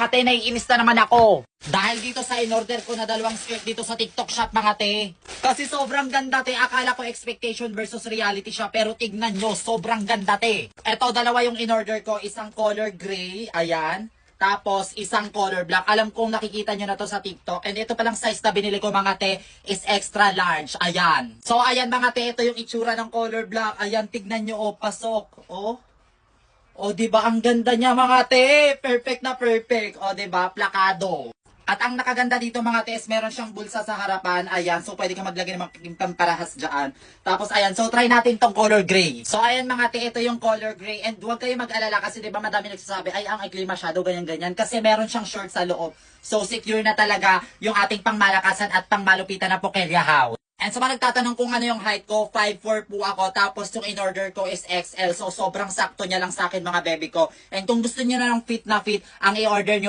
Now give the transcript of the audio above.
mga te, naiinis na naman ako. Dahil dito sa in-order ko na dalawang skirt dito sa TikTok shop mga te. Kasi sobrang ganda te, akala ko expectation versus reality siya, pero tignan nyo, sobrang ganda te. Eto, dalawa yung in-order ko, isang color gray, ayan. Tapos, isang color black. Alam kong nakikita nyo na to sa TikTok. And ito palang size na binili ko mga te is extra large. Ayan. So, ayan mga te, ito yung itsura ng color black. Ayan, tignan nyo, oh, pasok. Oh. O, diba? Ang ganda niya mga te. Perfect na perfect. O, diba? Plakado. At ang nakaganda dito mga te is meron siyang bulsa sa harapan. Ayan. So, pwede ka maglagay ng mga pamparahas dyan. Tapos, ayan. So, try natin tong color gray. So, ayan mga te. Ito yung color gray. And huwag kayo mag-alala kasi diba madami nagsasabi, ay, ang ikli masyado, ganyan-ganyan. Kasi meron siyang short sa loob. So, secure na talaga yung ating pangmalakasan at pangmalupitan na Pokelya House. And sa mga nagtatanong kung ano yung height ko, 5'4 po ako. Tapos yung in-order ko is XL. So, sobrang sakto niya lang sa akin mga baby ko. And kung gusto niyo na ng fit na fit, ang i-order nyo